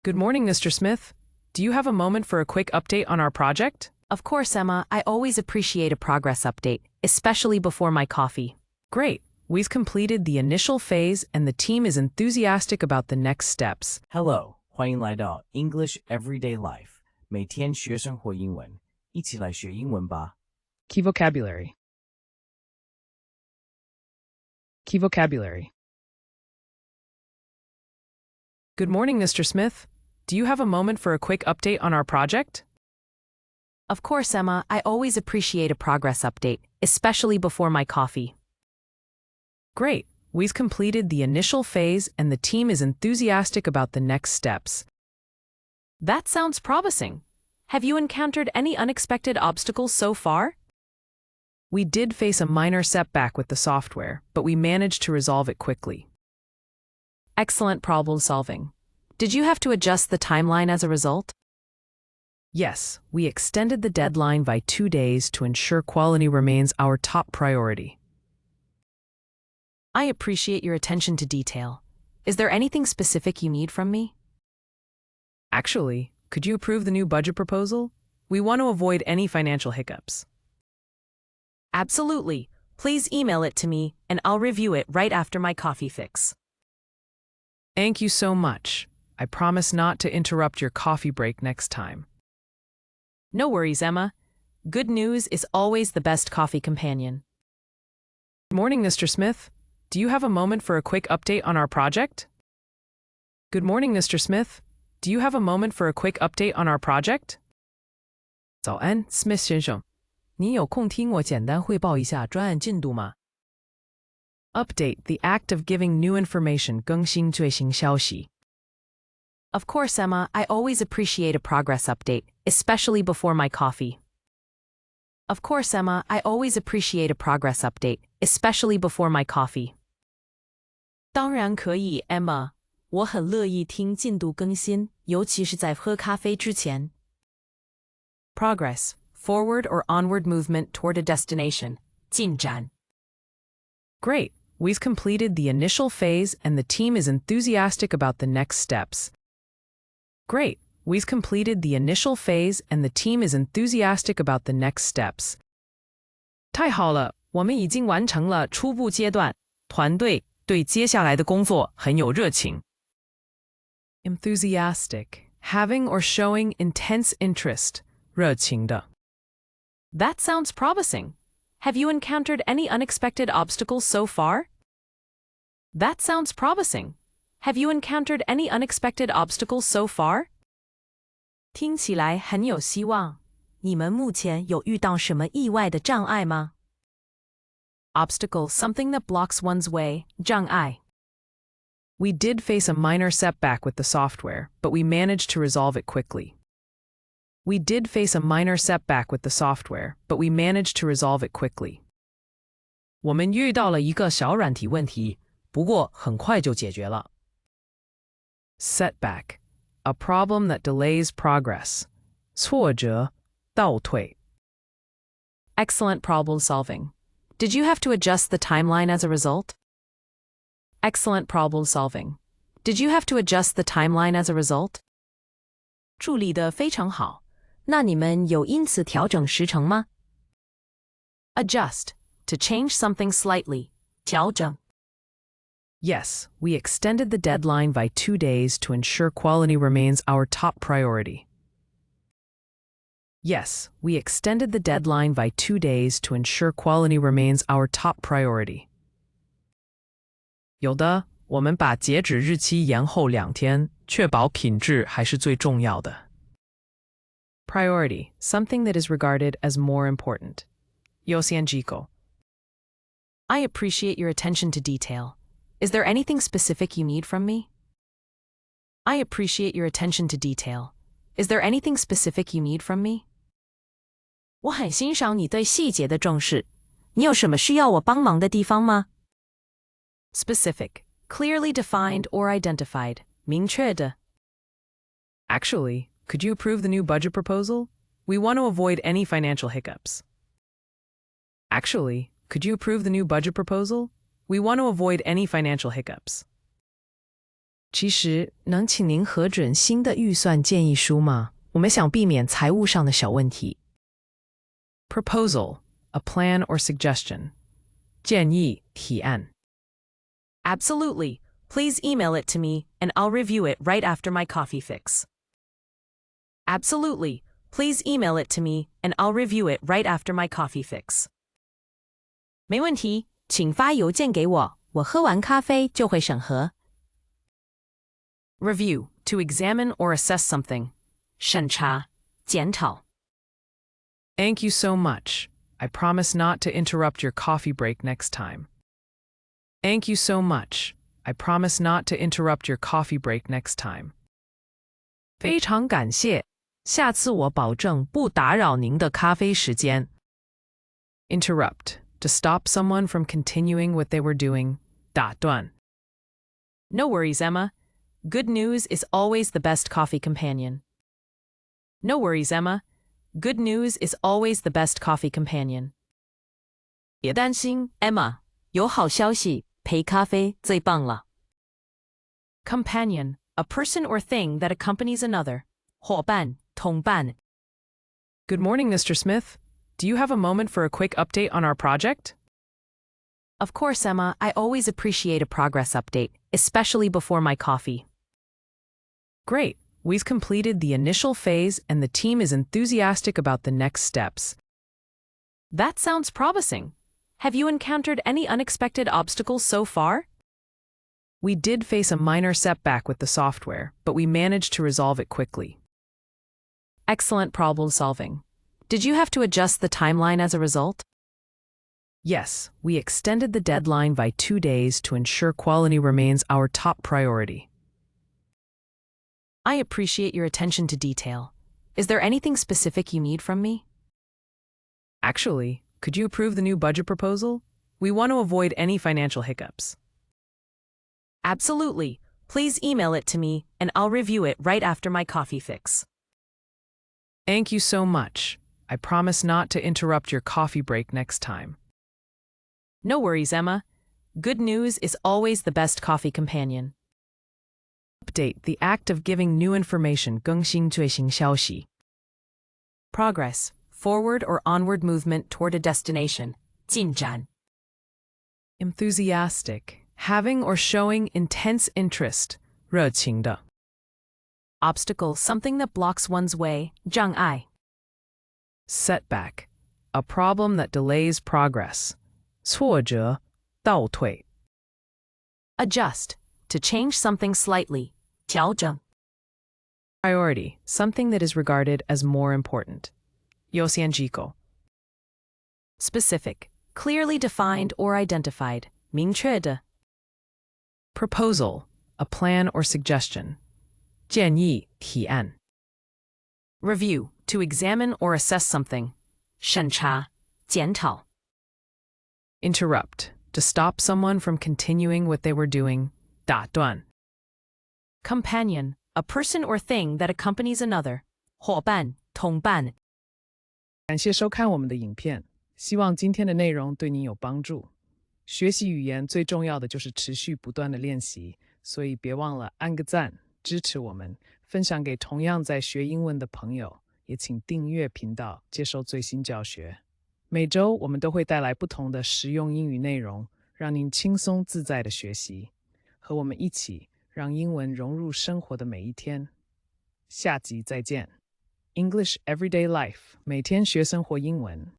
Good morning, Mr. Smith. Do you have a moment for a quick update on our project? Of course, Emma. I always appreciate a progress update, especially before my coffee. Great. We've completed the initial phase and the team is enthusiastic about the next steps. Hello， 欢迎来到 English Everyday Life， 每天学生活英文，一起来学英文吧。Key vocabulary. Key vocabulary. Good morning, Mr. Smith. Do you have a moment for a quick update on our project? Of course, Emma. I always appreciate a progress update, especially before my coffee. Great. We've completed the initial phase and the team is enthusiastic about the next steps. That sounds promising. Have you encountered any unexpected obstacles so far? We did face a minor setback with the software, but we managed to resolve it quickly. Excellent problem solving. Did you have to adjust the timeline as a result? Yes, we extended the deadline by 2 days to ensure quality remains our top priority. I appreciate your attention to detail. Is there anything specific you need from me? Actually, could you approve the new budget proposal? We want to avoid any financial hiccups. Absolutely. Please email it to me, and I'll review it right after my coffee fix. Thank you so much. I promise not to interrupt your coffee break next time. No worries, Emma. Good news is always the best coffee companion. Good morning, Mr. Smith. Do you have a moment for a quick update on our project? Good morning, Mr. Smith. Do you have a moment for a quick update on our project? 早安 ，Smith 先生，你有空听我简单汇报一下专案进度吗？ Update, the act of giving new information, 更新最新消息。 Of course, Emma. I always appreciate a progress update, especially before my coffee. Of course, Emma. I always appreciate a progress update, especially before my coffee. 当然可以 ，Emma。我很乐意听进度更新，尤其是在喝咖啡之前。Progress, forward or onward movement toward a destination. 进展。Great. We've completed the initial phase and the team is enthusiastic about the next steps. Great. We've completed the initial phase and the team is enthusiastic about the next steps. 太好了，我们已经完成了初步阶段，团队对接下来的工作很有热情。Enthusiastic, having or showing intense interest, 热情的。That sounds promising. Have you encountered any unexpected obstacles so far? That sounds promising. Have you encountered any unexpected obstacles so far? 听起来很有希望。你们目前有遇到什么意外的障碍吗？ Obstacle, something that blocks one's way, 障碍。We did face a minor setback with the software, but we managed to resolve it quickly. We did face a minor setback with the software, but we managed to resolve it quickly. 我们遇到了一个小软体问题，不过很快就解决了。Setback, a problem that delays progress. 挫折，倒退。Excellent problem solving. Did you have to adjust the timeline as a result? Excellent problem solving. Did you have to adjust the timeline as a result? 处理得非常好。那你们有因此调整时程吗？ Adjust, to change something slightly. 调整。Yes, we extended the deadline by 2 days to ensure quality remains our top priority. Yes, we extended the deadline by 2 days to ensure quality remains our top priority. 有的，我们把截止日期延后2天，确保品质还是最重要的。Priority, something that is regarded as more important. 優先事項。I appreciate your attention to detail. Is there anything specific you need from me? I appreciate your attention to detail. Is there anything specific you need from me? 我很欣赏你对细节的重视。你有什么需要我帮忙的地方吗？ Specific, clearly defined or identified. 明确的。Actually, could you approve the new budget proposal? We want to avoid any financial hiccups. Actually, could you approve the new budget proposal? We want to avoid any financial hiccups. 其实，能请您核准新的预算建议书吗？我们想避免财务上的小问题。Proposal, a plan or suggestion. 建议提案 Absolutely. Please email it to me, and I'll review it right after my coffee fix. Absolutely. Please email it to me, and I'll review it right after my coffee fix. 没问题，请发邮件给我，我喝完咖啡就会审核。Review, to examine or assess something. 审查，检讨。Thank you so much. I promise not to interrupt your coffee break next time. Thank you so much. I promise not to interrupt your coffee break next time. 非常感谢，下次我保证不打扰您的咖啡时间。Interrupt, to stop someone from continuing what they were doing. 打断 No worries, Emma. Good news is always the best coffee companion. No worries, Emma. Good news is always the best coffee companion. 别担心 ，Emma， 有好消息，陪咖啡最棒了。Companion, a person or thing that accompanies another. 伙伴，同伴。Good morning, Mr. Smith. Do you have a moment for a quick update on our project? Of course, Emma, I always appreciate a progress update, especially before my coffee. Great. We've completed the initial phase and the team is enthusiastic about the next steps. That sounds promising. Have you encountered any unexpected obstacles so far? We did face a minor setback with the software, but we managed to resolve it quickly. Excellent problem solving. Did you have to adjust the timeline as a result? Yes, we extended the deadline by 2 days to ensure quality remains our top priority. I appreciate your attention to detail. Is there anything specific you need from me? Actually, could you approve the new budget proposal? We want to avoid any financial hiccups. Absolutely. Please email it to me, and I'll review it right after my coffee fix. Thank you so much. I promise not to interrupt your coffee break next time. No worries, Emma. Good news is always the best coffee companion. Update, the act of giving new information. 更新最新消息 Progress, forward or onward movement toward a destination. 进展 Enthusiastic, having or showing intense interest. 热情的 Obstacle, something that blocks one's way. 障碍 Setback, a problem that delays progress. 挫折，倒退 Adjust, to change something slightly. 调整 Priority, something that is regarded as more important. 优先级高 Specific, clearly defined or identified. 明确的 Proposal, a plan or suggestion. 建议提案 Review, to examine or assess something. 审查检讨 Interrupt, to stop someone from continuing what they were doing. 打断 Companion, a person or thing that accompanies another. 伙伴，同伴。感谢收看我们的影片，希望今天的内容对您有帮助。学习语言最重要的就是持续不断的练习，所以别忘了按个赞，支持我们，分享给同样在学英文的朋友，也请订阅频道，接受最新教学。每周我们都会带来不同的实用英语内容，让您轻松自在的学习。和我们一起让英文融入生活的每一天。下集再见。English Everyday Life， 每天学生活英文。